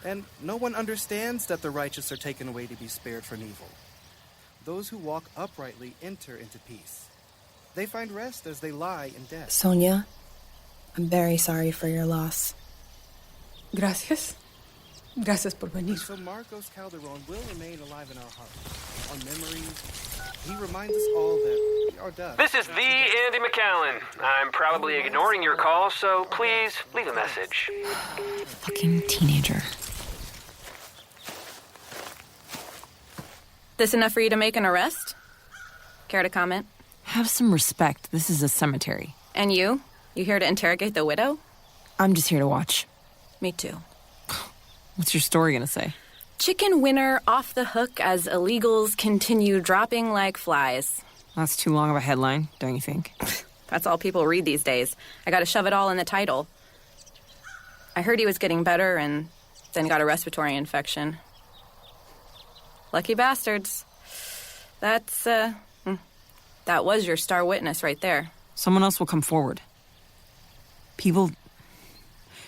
And no one understands that the righteous are taken away to be spared from evil. Those who walk uprightly enter into peace. They find rest as they lie in death. Sonia, I'm very sorry for your loss. Gracias. Gracias por venir. So Marcos Calderon will remain alive in our hearts, our memories. He reminds us all that we are dust. This is the Andy McAllen. I'm probably ignoring your call, so please leave a message. Fucking teenager. This enough for you to make an arrest? Care to comment? Have some respect. This is a cemetery. And you? You here to interrogate the widow? I'm just here to watch. Me too. What's your story gonna say? Chicken winner off the hook as illegals continue dropping like flies. That's too long of a headline, don't you think? That's all people read these days. I gotta shove it all in the title. I heard he was getting better and then got a respiratory infection. Lucky bastards. That was your star witness right there. Someone else will come forward. People,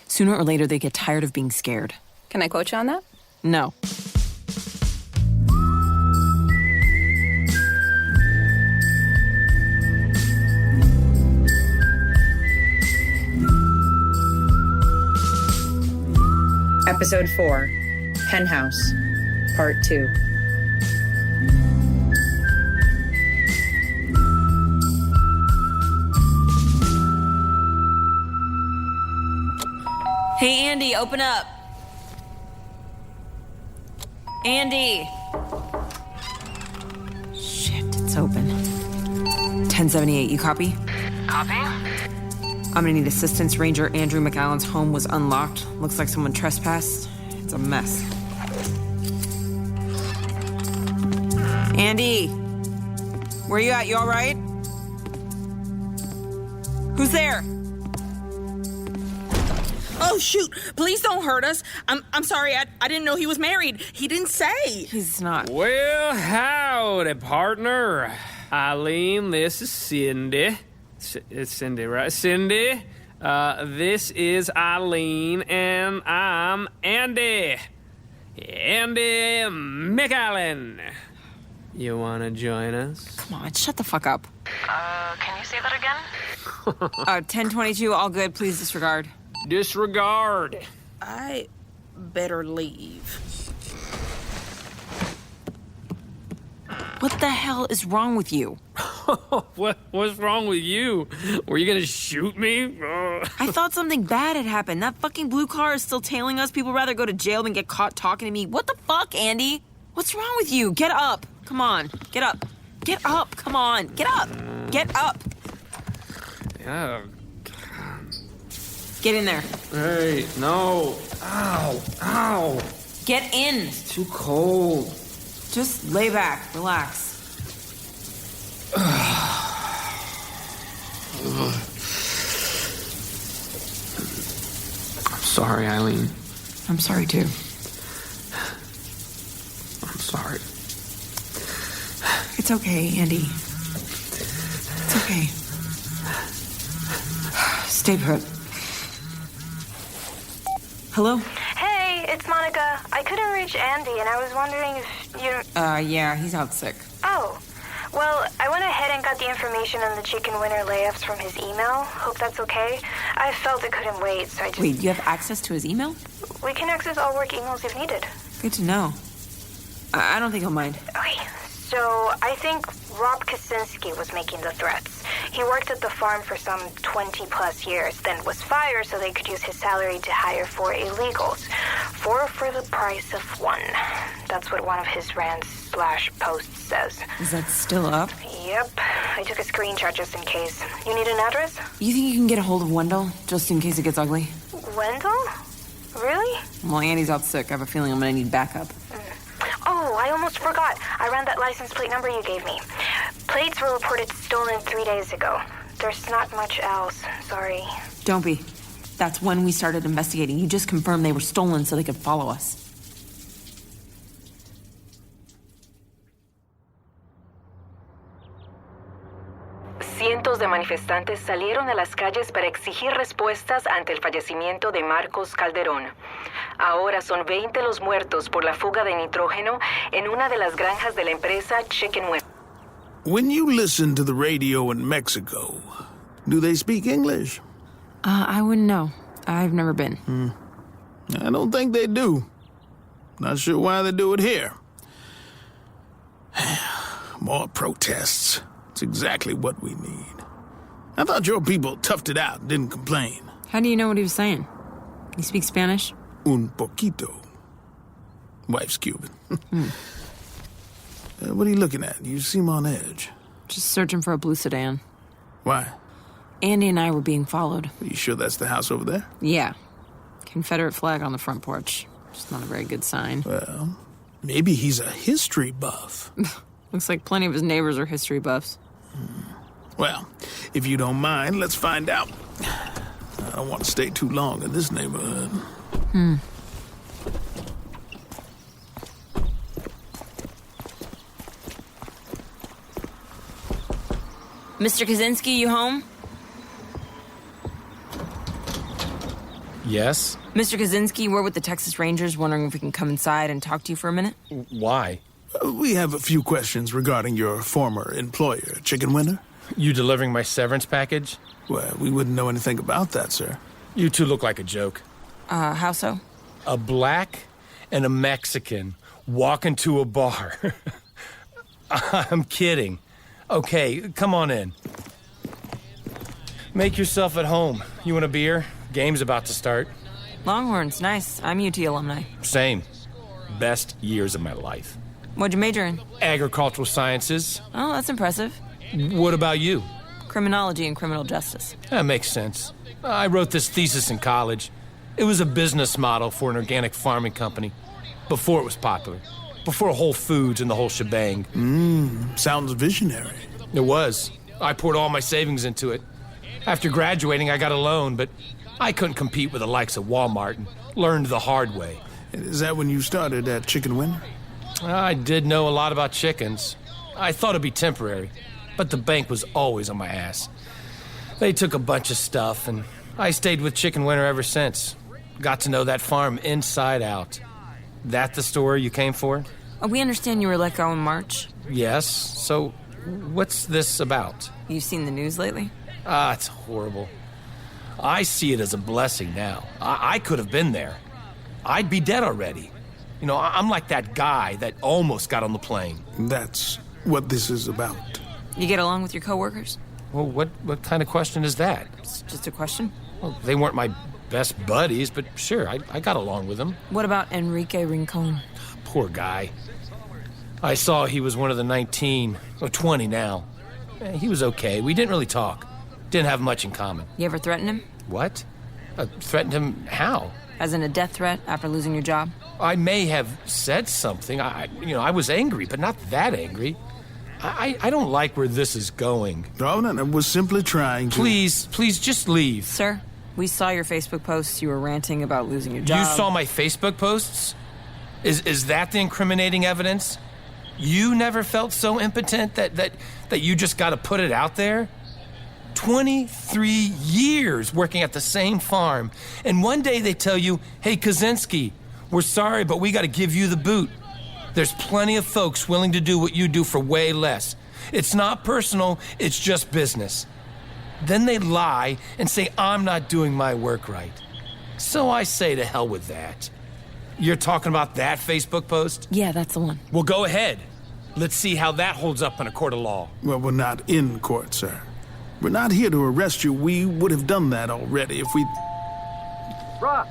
sooner or later, they get tired of being scared. Can I quote you on that? No. Episode 4, Penthouse, Part 2. Hey, Andy, open up. Andy! Shit, it's open. 1078, you copy? Copy? I'm gonna need assistance. Ranger Andrew McAllen's home was unlocked. Looks like someone trespassed. It's a mess. Andy! Where you at? You alright? Who's there? Oh, shoot. Please don't hurt us. I'm sorry. I didn't know he was married. He didn't say. He's not. Well, howdy, partner. Eileen, this is Cindy. It's Cindy, right? Cindy, this is Eileen, and I'm Andy. Andy McAllen. You want to join us? Come on, shut the fuck up. Can you say that again? 1022, all good. Please disregard. Disregard. I better leave. What the hell is wrong with you? What's wrong with you? Were you gonna shoot me? I thought something bad had happened. That fucking blue car is still tailing us. People rather go to jail than get caught talking to me. What the fuck, Andy? What's wrong with you? Get up. Come on. Get up. Get up. Come on. Get up. Get up. Yeah. Get in there. Hey, no. Ow. Ow. Get in. It's too cold. Just lay back. Relax. I'm sorry, Eileen. I'm sorry, too. I'm sorry. It's okay, Andy. It's okay. Stay put. Hello? Hey, it's Monica. I couldn't reach Andy, and I was wondering if you... Yeah, he's out sick. Oh. Well, I went ahead and got the information on the chicken winner layups from his email. Hope that's okay. I felt it couldn't wait, so I just... Wait, you have access to his email? We can access all work emails if needed. Good to know. I don't think he'll mind. Okay, so I think Rob Kaczynski was making the threats. He worked at the farm for some 20-plus years, then was fired so they could use his salary to hire 4 illegals. 4 for the price of 1. That's what one of his rants/posts says. Is that still up? Yep. I took a screenshot just in case. You need an address? You think you can get a hold of Wendell, just in case it gets ugly? Wendell? Really? Well, Andy's out sick. I have a feeling I'm gonna need backup. Oh, I almost forgot. I ran that license plate number you gave me. Plates were reported stolen 3 days ago. There's not much else. Sorry. Don't be. That's when we started investigating. You just confirmed they were stolen so they could follow us. Cientos de manifestantes salieron a las calles para exigir respuestas ante el fallecimiento de Marcos Calderón. Ahora son 20 los muertos por la fuga de nitrógeno en una de las granjas de la empresa Chicken Wing. When you listen to the radio in Mexico, do they speak English? I wouldn't know. I've never been. I don't think they do. Not sure why they do it here. More protests. It's exactly what we need. I thought your people toughed it out and didn't complain. How do you know what he was saying? You speak Spanish? Un poquito. Wife's Cuban. What are you looking at? You seem on edge. Just searching for a blue sedan. Why? Andy and I were being followed. Are you sure that's the house over there? Yeah. Confederate flag on the front porch. Just not a very good sign. Well, maybe he's a history buff. Looks like plenty of his neighbors are history buffs. Well, if you don't mind, let's find out. I don't want to stay too long in this neighborhood. Mr. Kaczynski, you home? Yes? Mr. Kaczynski, we're with the Texas Rangers, wondering if we can come inside and talk to you for a minute. Why? We have a few questions regarding your former employer, Chicken Winner. You delivering my severance package? Well, we wouldn't know anything about that, sir. You two look like a joke. How so? A black and a Mexican walk into a bar. I'm kidding. Okay, come on in. Make yourself at home. You want a beer? Game's about to start. Longhorns, nice. I'm UT alumni. Same. Best years of my life. What'd you major in? Agricultural sciences. Oh, that's impressive. What about you? Criminology and criminal justice. That makes sense. I wrote this thesis in college. It was a business model for an organic farming company. Before it was popular. Before Whole Foods and the whole shebang. Sounds visionary. It was. I poured all my savings into it. After graduating, I got a loan, but I couldn't compete with the likes of Walmart and learned the hard way. Is that when you started at Chicken Winner? I did know a lot about chickens. I thought it'd be temporary, but the bank was always on my ass. They took a bunch of stuff, and I stayed with Chicken Winner ever since. Got to know that farm inside out. That the story you came for? We understand you were let go in March. Yes. So, what's this about? You've seen the news lately? It's horrible. I see it as a blessing now. I could have been there. I'd be dead already. You know, I'm like that guy that almost got on the plane. That's what this is about. You get along with your coworkers? Well, what kind of question is that? It's just a question. Well, they weren't my best buddies, but sure, I got along with them. What about Enrique Rincon? Poor guy. I saw he was one of the 19, or 20 now. He was okay. We didn't really talk. Didn't have much in common. You ever threatened him? What? Threatened him how? As in a death threat after losing your job? I may have said something. I was angry, but not that angry. I don't like where this is going. No, I was simply trying to... Please, just leave. Sir, we saw your Facebook posts. You were ranting about losing your job. You saw my Facebook posts? Is that the incriminating evidence? You never felt so impotent that you just got to put it out there? 23 years working at the same farm, and one day they tell you, hey, Kaczynski, we're sorry, but we got to give you the boot. There's plenty of folks willing to do what you do for way less. It's not personal, it's just business. Then they lie and say I'm not doing my work right. So I say to hell with that. You're talking about that Facebook post? Yeah, that's the one. Well, go ahead. Let's see how that holds up in a court of law. Well, we're not in court, sir. We're not here to arrest you. We would have done that already if we... Rob,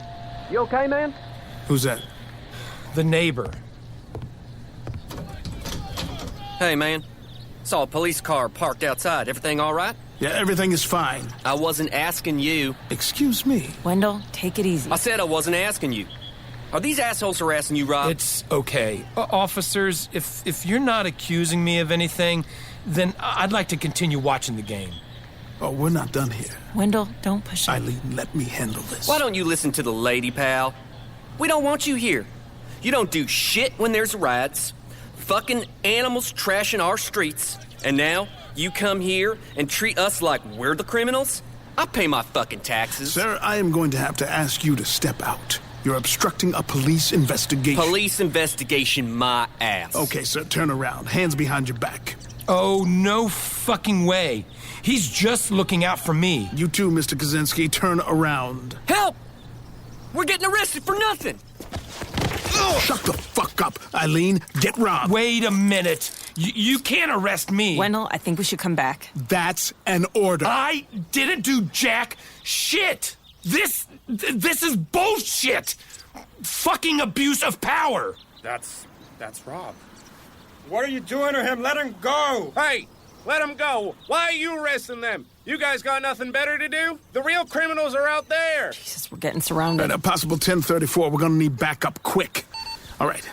you okay, man? Who's that? The neighbor. Hey, man. Saw a police car parked outside. Everything all right? Yeah, everything is fine. I wasn't asking you. Excuse me? Wendell, take it easy. I said I wasn't asking you. Are these assholes harassing you, Rob? It's okay. Officers, if you're not accusing me of anything, then I'd like to continue watching the game. Oh, we're not done here. Wendell, don't push it. Eileen, let me handle this. Why don't you listen to the lady, pal? We don't want you here. You don't do shit when there's riots. Fucking animals trashing our streets. And now, you come here and treat us like we're the criminals? I pay my fucking taxes. Sir, I am going to have to ask you to step out. You're obstructing a police investigation. Police investigation, my ass. Okay, sir, turn around. Hands behind your back. Oh, no fucking way. He's just looking out for me. You too, Mr. Kaczynski, turn around. Help! We're getting arrested for nothing. Shut the fuck up, Eileen. Get Rob. Wait a minute. You can't arrest me. Wendell, I think we should come back. That's an order. I didn't do jack shit. This is bullshit. Fucking abuse of power. That's Rob. What are you doing to him? Let him go! Hey, let him go. Why are you arresting them? You guys got nothing better to do? The real criminals are out there. Jesus, we're getting surrounded. At a possible 1034, we're gonna need backup quick. All right.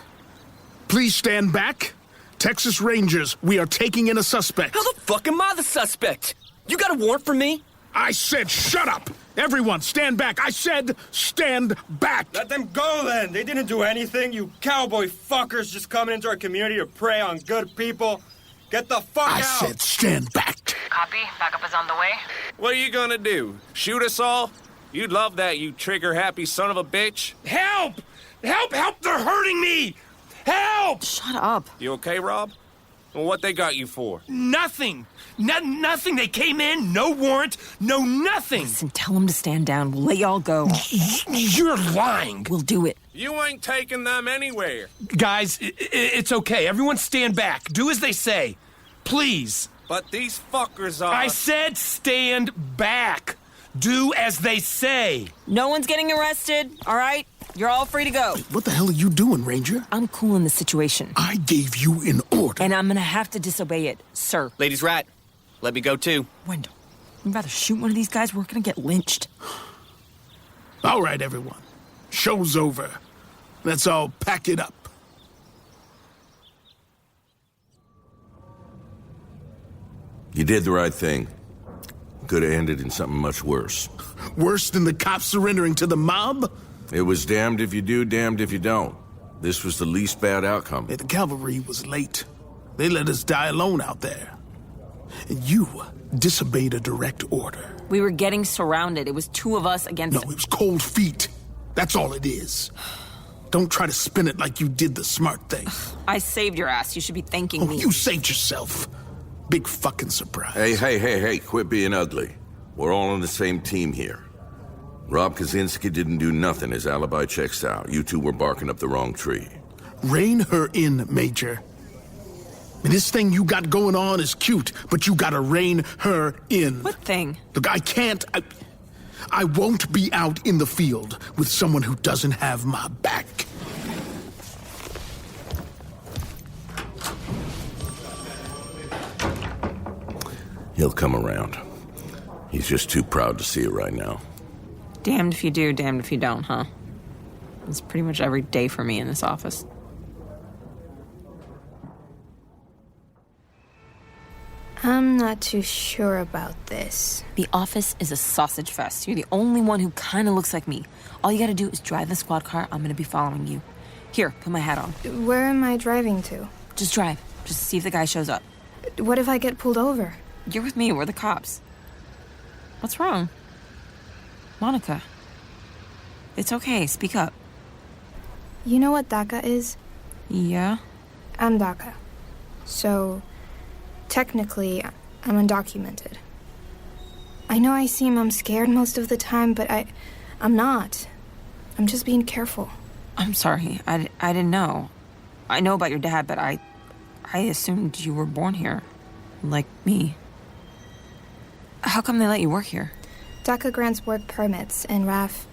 Please stand back. Texas Rangers, we are taking in a suspect. How the fuck am I the suspect? You got a warrant for me? I said shut up! Everyone, stand back! I said stand back! Let them go then! They didn't do anything, you cowboy fuckers just coming into our community to prey on good people. Get the fuck out! I said stand back! Copy. Backup is on the way. What are you gonna do? Shoot us all? You'd love that, you trigger-happy son of a bitch. Help! Help! Help! They're hurting me! Help! Shut up. You okay, Rob? Well, what they got you for? Nothing. Nothing. They came in, no warrant, no nothing. Listen, tell them to stand down. We'll let y'all go. You're lying. We'll do it. You ain't taking them anywhere. Guys, it's okay. Everyone stand back. Do as they say. Please. But these fuckers are... I said stand back. Do as they say. No one's getting arrested, all right? You're all free to go. What the hell are you doing, Ranger? I'm cool in the situation. I gave you an order. And I'm gonna have to disobey it, sir. Ladies right. Let me go too. Wendell, you'd rather shoot one of these guys? We're gonna get lynched. All right, everyone. Show's over. Let's all pack it up. You did the right thing. Could have ended in something much worse. Worse than the cops surrendering to the mob? It was damned if you do, damned if you don't. This was the least bad outcome. The cavalry was late. They let us die alone out there. And you disobeyed a direct order. We were getting surrounded. It was two of us against... No, it was cold feet. That's all it is. Don't try to spin it like you did the smart thing. I saved your ass. You should be thanking me. You saved yourself. Big fucking surprise. Hey, quit being ugly. We're all on the same team here. Rob Kaczynski didn't do nothing. His alibi checks out. You two were barking up the wrong tree. Rein her in, Major. And this thing you got going on is cute, but you gotta rein her in. What thing? Look, I can't... I won't be out in the field with someone who doesn't have my back. He'll come around. He's just too proud to see it right now. Damned if you do, damned if you don't, huh? It's pretty much every day for me in this office. I'm not too sure about this. The office is a sausage fest. You're the only one who kind of looks like me. All you gotta do is drive the squad car. I'm gonna be following you. Here, put my hat on. Where am I driving to? Just drive. Just see if the guy shows up. What if I get pulled over? You're with me. We're the cops. What's wrong? Monica. It's okay. Speak up. You know what DACA is? Yeah? I'm DACA. So, technically, I'm undocumented. I know I'm scared most of the time, but I'm not. I'm just being careful. I'm sorry. I didn't know. I know about your dad, but I assumed you were born here. Like me. How come they let you work here? DACA grants work permits, and Raf...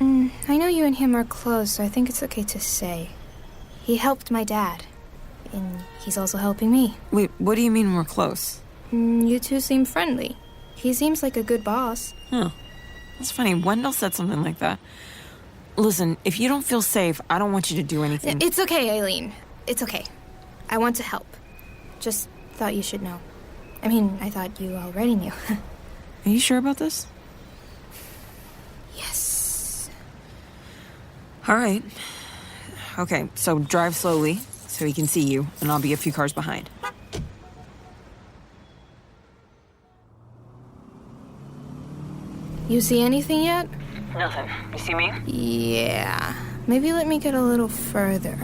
I know you and him are close, so I think it's okay to say. He helped my dad, and he's also helping me. Wait, what do you mean we're close? You two seem friendly. He seems like a good boss. Huh. That's funny. Wendell said something like that. Listen, if you don't feel safe, I don't want you to do anything. It's okay, Eileen. It's okay. I want to help. Just thought you should know. I mean, I thought you already knew. Are you sure about this? Yes. All right. Okay, so drive slowly so he can see you, and I'll be a few cars behind. You see anything yet? Nothing. You see me? Yeah. Maybe let me get a little further.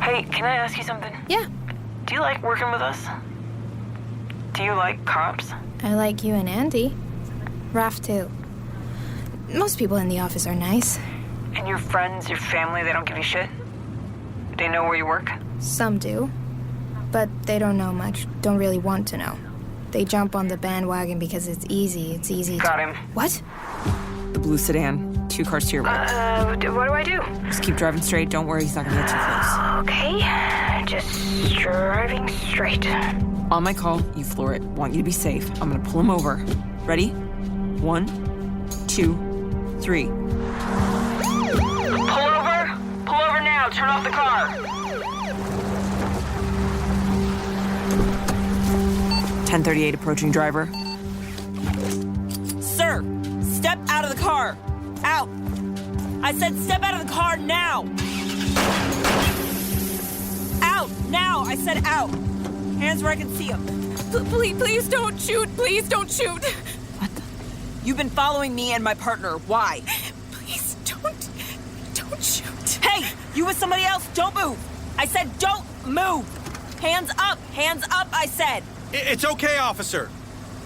Hey, can I ask you something? Yeah. Do you like working with us? Do you like cops? I like you and Andy. Raph, too. Most people in the office are nice. And your friends, your family, they don't give you shit? They know where you work? Some do. But they don't know much, don't really want to know. They jump on the bandwagon because it's easy. It's easy Got him. What? The blue sedan. 2 cars to your right. What do I do? Just keep driving straight. Don't worry, he's not gonna get too close. Okay, just driving straight. On my call, you floor it. Want you to be safe. I'm gonna pull him over. Ready? 1, 2, 3. Pull over! Pull over now! Turn off the car! 1038 approaching driver. Sir, step out of the car. Out. I said step out of the car now. Out. Now. I said out. Hands where I can see them. Please don't shoot. Please don't shoot. What the? You've been following me and my partner. Why? Please don't shoot. Hey, you with somebody else. Don't move. I said don't move. Hands up. Hands up, I said. It's okay, officer.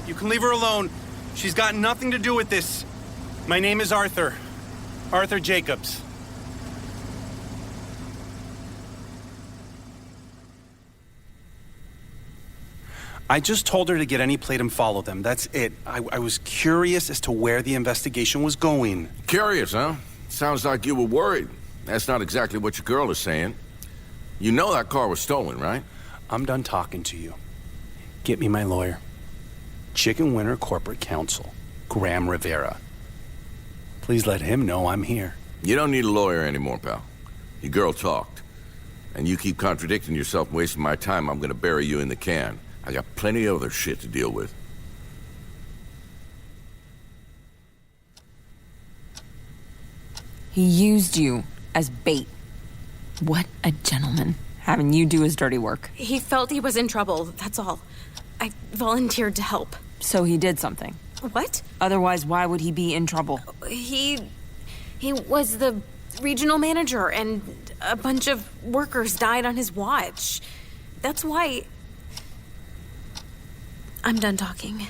You can leave her alone. She's got nothing to do with this. My name is Arthur. Arthur Jacobs. I just told her to get any plate and follow them. That's it. I was curious as to where the investigation was going. Curious, huh? Sounds like you were worried. That's not exactly what your girl is saying. You know that car was stolen, right? I'm done talking to you. Get me my lawyer. Chicken Winter Corporate Counsel, Graham Rivera. Please let him know I'm here. You don't need a lawyer anymore, pal. Your girl talked. And you keep contradicting yourself and wasting my time, I'm gonna bury you in the can. I got plenty of other shit to deal with. He used you as bait. What a gentleman. Having you do his dirty work. He felt he was in trouble, that's all. I volunteered to help. So he did something. What? Otherwise, why would he be in trouble? He was the regional manager, and a bunch of workers died on his watch. That's why... I'm done talking.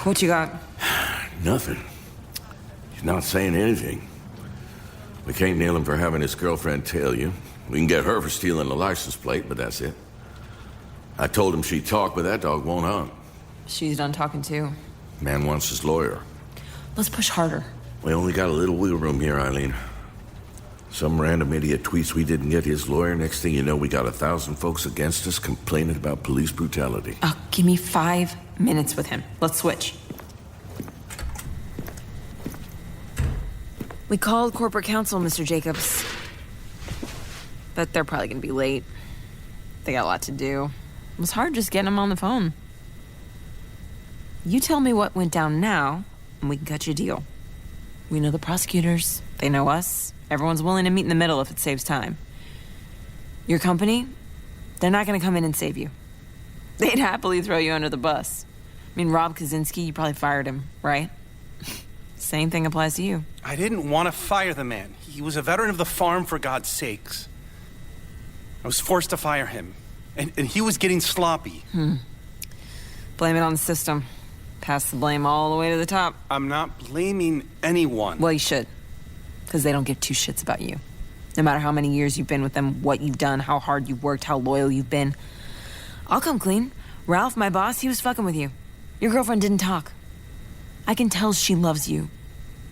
What you got? Nothing. He's not saying anything. We can't nail him for having his girlfriend tail you. We can get her for stealing the license plate, but that's it. I told him she'd talk, but that dog won't hunt. She's done talking too. Man wants his lawyer. Let's push harder. We only got a little wiggle room here, Eileen. Some random idiot tweets we didn't get his lawyer. Next thing you know, we got 1,000 folks against us complaining about police brutality. Give me 5 minutes with him. Let's switch. We called corporate counsel, Mr. Jacobs. But they're probably gonna be late. They got a lot to do. It was hard just getting them on the phone. You tell me what went down now, and we can cut you a deal. We know the prosecutors. They know us. Everyone's willing to meet in the middle if it saves time. Your company, they're not gonna come in and save you. They'd happily throw you under the bus. I mean, Rob Kaczynski, you probably fired him, right? Same thing applies to you. I didn't want to fire the man. He was a veteran of the farm, for God's sakes. I was forced to fire him. And he was getting sloppy. Blame it on the system. Pass the blame all the way to the top. I'm not blaming anyone. Well, you should. Because they don't give 2 shits about you. No matter how many years you've been with them, what you've done, how hard you've worked, how loyal you've been. I'll come clean. Ralph, my boss, he was fucking with you. Your girlfriend didn't talk. I can tell she loves you.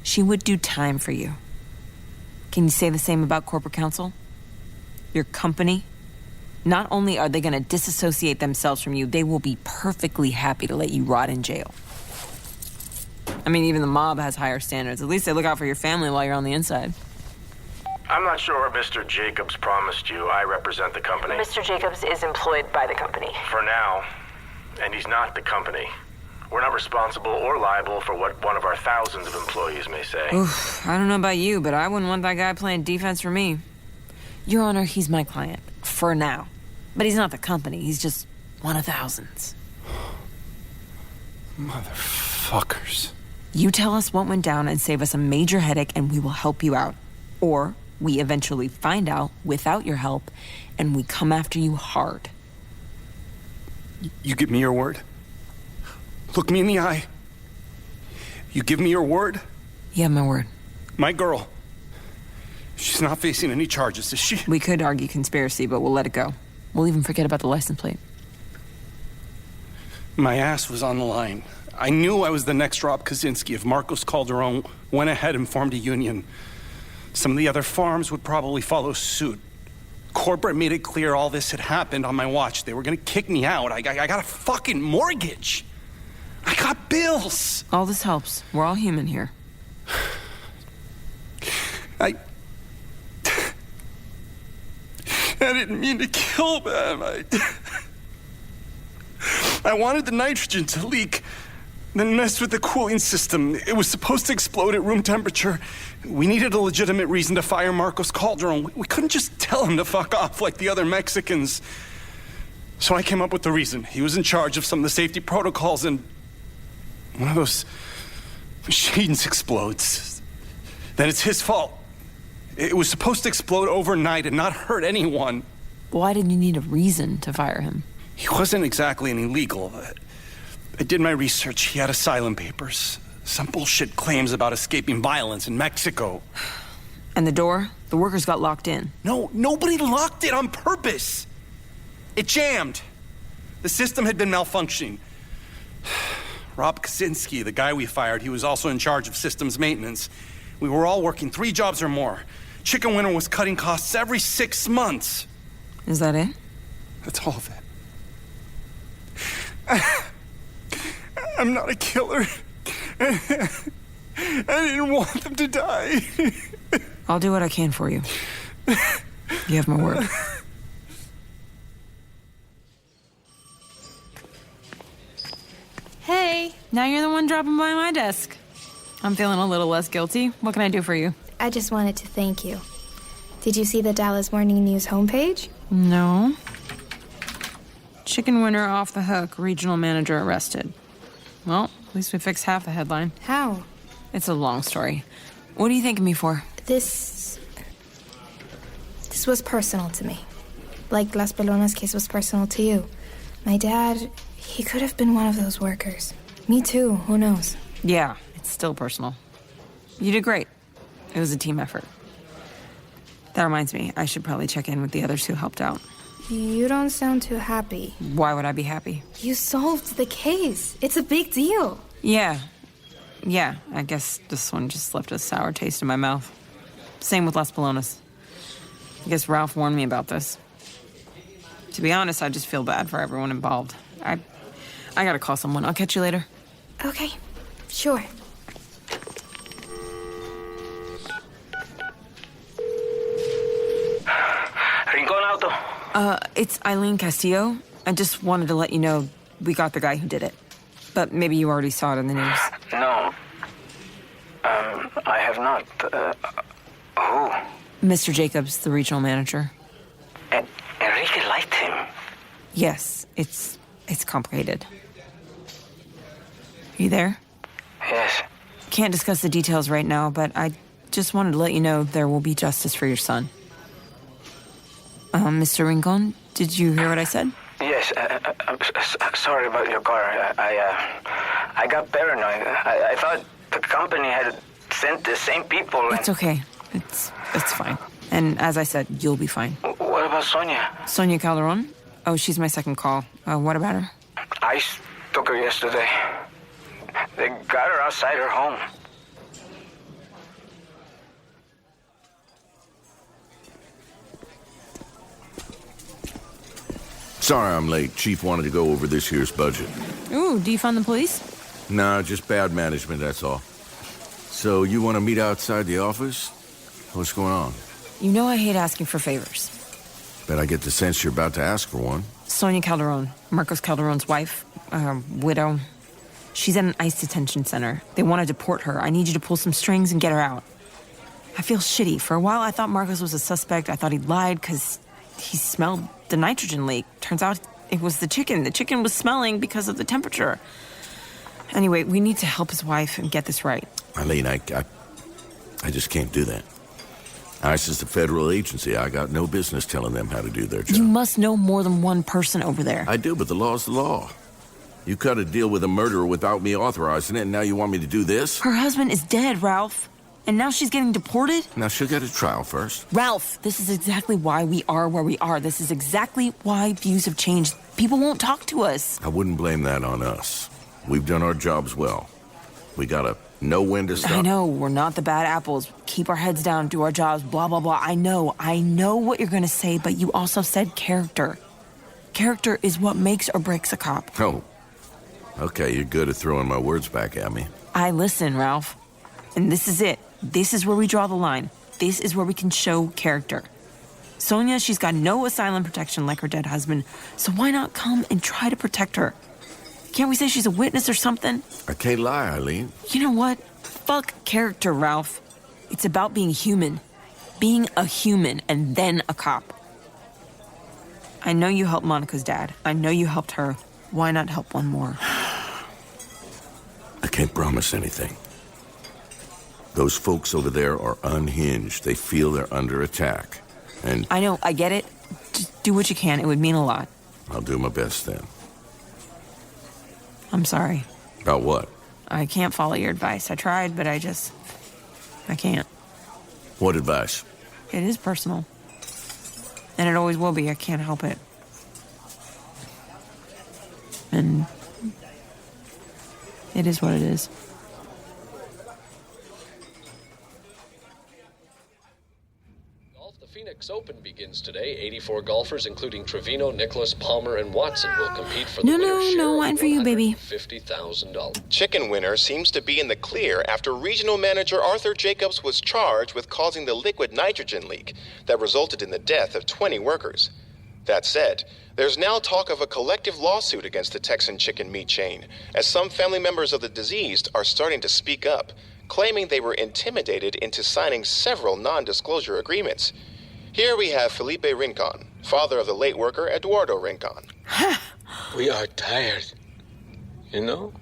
She would do time for you. Can you say the same about corporate counsel? Your company? Not only are they gonna disassociate themselves from you, they will be perfectly happy to let you rot in jail. I mean, even the mob has higher standards. At least they look out for your family while you're on the inside. I'm not sure what Mr. Jacobs promised you. I represent the company. Mr. Jacobs is employed by the company. For now. And he's not the company. We're not responsible or liable for what one of our thousands of employees may say. Oof, I don't know about you, but I wouldn't want that guy playing defense for me. Your Honor, he's my client. For now. But he's not the company. He's just one of thousands. Motherfuckers. You tell us what went down and save us a major headache, and we will help you out. Or we eventually find out without your help, and we come after you hard. You give me your word? Look me in the eye. You give me your word? You have my word. My girl. She's not facing any charges, is she? We could argue conspiracy, but we'll let it go. We'll even forget about the license plate. My ass was on the line. I knew I was the next Rob Kaczynski if Marcos Calderon went ahead and formed a union. Some of the other farms would probably follow suit. Corporate made it clear all this had happened on my watch. They were gonna kick me out. I got a fucking mortgage. I got bills. All this helps. We're all human here. I didn't mean to kill them. I wanted the nitrogen to leak, then messed with the cooling system. It was supposed to explode at room temperature. We needed a legitimate reason to fire Marcos Calderon. We couldn't just tell him to fuck off like the other Mexicans. So I came up with the reason. He was in charge of some of the safety protocols, and one of those machines explodes. Then it's his fault. It was supposed to explode overnight and not hurt anyone. Why did you need a reason to fire him? He wasn't exactly an illegal. I did my research. He had asylum papers. Some bullshit claims about escaping violence in Mexico. And the door? The workers got locked in. No, nobody locked it on purpose. It jammed. The system had been malfunctioning. Rob Kaczynski, the guy we fired, he was also in charge of systems maintenance. We were all working 3 jobs or more. Chicken Winter was cutting costs every 6 months. Is that it? That's all of it. I'm not a killer. I didn't want them to die. I'll do what I can for you. You have my word. Hey, now you're the one dropping by my desk. I'm feeling a little less guilty. What can I do for you? I just wanted to thank you. Did you see the Dallas Morning News homepage? No. Chicken Winter off the hook, regional manager arrested. Well, at least we fixed half the headline. How? It's a long story. What are you thanking me for? This was personal to me. Like Las Pelonas case was personal to you. My dad, he could have been one of those workers. Me too, who knows? Yeah, it's still personal. You did great. It was a team effort. That reminds me, I should probably check in with the others who helped out. You don't sound too happy. Why would I be happy? You solved the case. It's a big deal. Yeah, I guess this one just left a sour taste in my mouth. Same with Las Pelonas. I guess Ralph warned me about this. To be honest, I just feel bad for everyone involved. I gotta call someone. I'll catch you later. Okay, sure. Rincon Auto. It's Eileen Castillo. I just wanted to let you know we got the guy who did it. But maybe you already saw it in the news. No. I have not. Who? Mr. Jacobs, the regional manager. Enrique liked him. Yes, it's complicated. Are you there? Yes. Can't discuss the details right now, but I just wanted to let you know there will be justice for your son. Mr. Rincon, did you hear what I said? Yes, I'm sorry about your car. I got paranoid. I thought the company had sent the same people. It's okay. It's fine. And as I said, you'll be fine. What about Sonia? Sonia Calderon? Oh, she's my second call. What about her? ICE took her yesterday. They got her outside her home. Sorry I'm late. Chief wanted to go over this year's budget. Ooh, defund the police? Nah, just bad management, that's all. So you want to meet outside the office? What's going on? You know I hate asking for favors. Bet I get the sense you're about to ask for one. Sonia Calderon, Marcos Calderon's wife, widow. She's at an ICE detention center. They want to deport her. I need you to pull some strings and get her out. I feel shitty. For a while, I thought Marcos was a suspect. I thought he lied because he smelled the nitrogen leak. Turns out It was the chicken. The chicken was smelling because of the temperature. Anyway, we need to help his wife and get this right. Eileen, I just can't do that. ICE is a federal agency. I got no business telling them how to do their job. You must know more than one person over there. I do, but the law's the law. You cut a deal with a murderer without me authorizing it, and now you want me to do this? Her husband is dead, Ralph. And now she's getting deported? Now she'll get a trial first. Ralph, this is exactly why we are where we are. This is exactly why views have changed. People won't talk to us. I wouldn't blame that on us. We've done our jobs well. We gotta know when to stop. I know, we're not the bad apples. Keep our heads down, do our jobs, blah, blah, blah. I know what you're gonna say, but you also said character. Character is what makes or breaks a cop. Oh. Okay, you're good at throwing my words back at me. I listen, Ralph. And this is it. This is where we draw the line. This is where we can show character. Sonia, she's got no asylum protection like her dead husband, so why not come and try to protect her? Can't we say she's a witness or something? I can't lie, Eileen. You know what? Fuck character, Ralph. It's about being human. Being a human and then a cop. I know you helped Monica's dad. I know you helped her. Why not help one more? I can't promise anything. Those folks over there are unhinged. They feel they're under attack. And I know, I get it. Just do what you can. It would mean a lot. I'll do my best then. I'm sorry. About what? I can't follow your advice. I tried, but I can't. What advice? It is personal. And it always will be. I can't help it. And it is what it is. The Phoenix Open begins today. 84 golfers, including Trevino, Nicholas, Palmer, and Watson, will compete for the winner's share of wine for you, baby. $50,000. Chicken Winner seems to be in the clear after regional manager Arthur Jacobs was charged with causing the liquid nitrogen leak that resulted in the death of 20 workers. That said, there's now talk of a collective lawsuit against the Texan chicken meat chain, as some family members of the deceased are starting to speak up, claiming they were intimidated into signing several non-disclosure agreements. Here we have Felipe Rincon, father of the late worker Eduardo Rincon. We are tired, you know?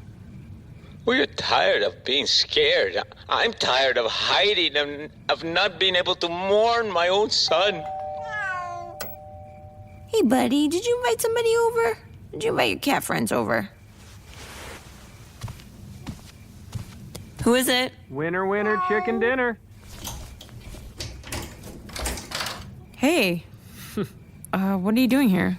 We are tired of being scared. I'm tired of hiding and of not being able to mourn my own son. Hey, buddy, did you invite somebody over? Did you invite your cat friends over? Who is it? Winner, winner, chicken dinner. Hey. What are you doing here?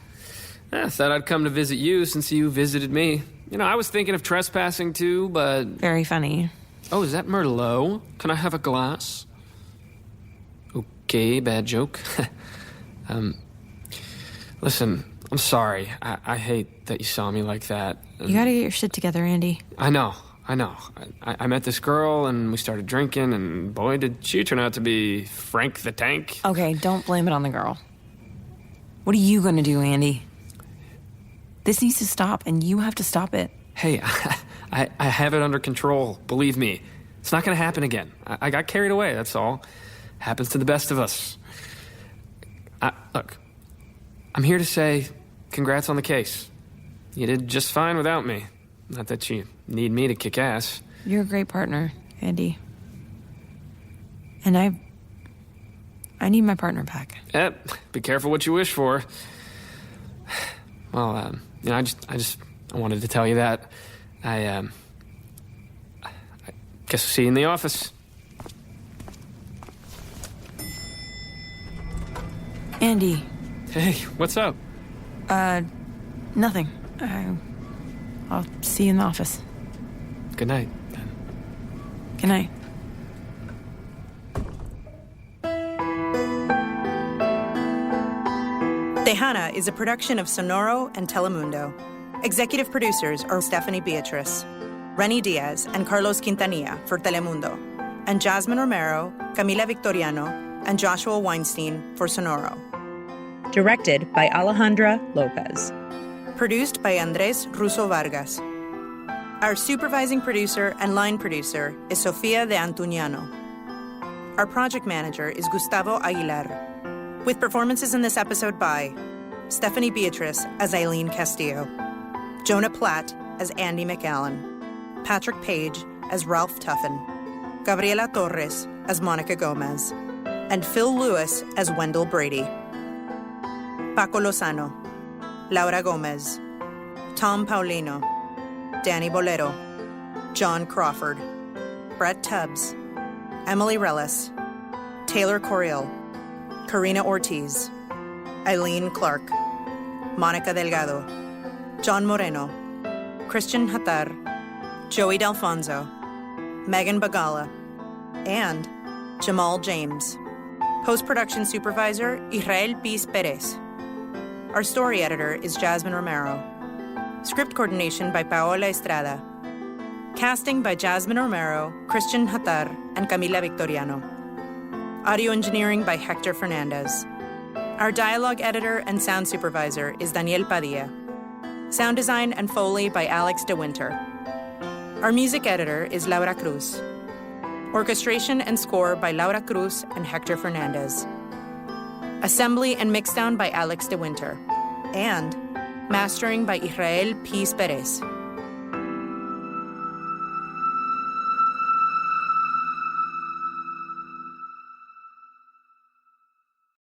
I thought I'd come to visit you since you visited me. You know, I was thinking of trespassing too, but... Very funny. Oh, is that Merlot? Can I have a glass? Okay, bad joke. Listen, I'm sorry. I hate that you saw me like that. You gotta get your shit together, Andy. I know. I met this girl and we started drinking, and boy, did she turn out to be Frank the Tank. Okay, don't blame it on the girl. What are you gonna do, Andy? This needs to stop, and you have to stop it. Hey, I have it under control, believe me. It's not gonna happen again. I got carried away, that's all. Happens to the best of us. Look, I'm here to say congrats on the case. You did just fine without me. Not that you need me to kick ass. You're a great partner, Andy. And I need my partner back. Be careful what you wish for. Well, you know, I wanted to tell you that. I guess I'll see you in the office. Andy. Hey, what's up? Nothing. I'll see you in the office. Good night. Good night. Tejana is a production of Sonoro and Telemundo. Executive producers are Stephanie Beatriz, Renny Diaz, and Carlos Quintanilla for Telemundo, and Jasmine Romero, Camila Victoriano, and Joshua Weinstein for Sonoro. Directed by Alejandra Lopez. Produced by Andres Russo Vargas. Our supervising producer and line producer is Sofia de Antuñano. Our project manager is Gustavo Aguilar. With performances in this episode by Stephanie Beatrice as Eileen Castillo, Jonah Platt as Andy McAllen, Patrick Page as Ralph Tuffin, Gabriela Torres as Monica Gomez, and Phil Lewis as Wendell Brady. Paco Lozano, Laura Gomez, Tom Paulino, Danny Bolero, John Crawford, Brett Tubbs, Emily Rellis, Taylor Coriel, Karina Ortiz, Eileen Clark, Monica Delgado, John Moreno, Christian Hatar, Joey D'Alfonso, Megan Bagala, and Jamal James. Post-production supervisor, Israel Piz Perez. Our story editor is Jasmine Romero. Script coordination by Paola Estrada. Casting by Jasmine Romero, Christian Hatar, and Camila Victoriano. Audio engineering by Hector Fernandez. Our dialogue editor and sound supervisor is Daniel Padilla. Sound design and Foley by Alex DeWinter. Our music editor is Laura Cruz. Orchestration and score by Laura Cruz and Hector Fernandez. Assembly and mixdown by Alex DeWinter. And mastering by Israel Piz Perez.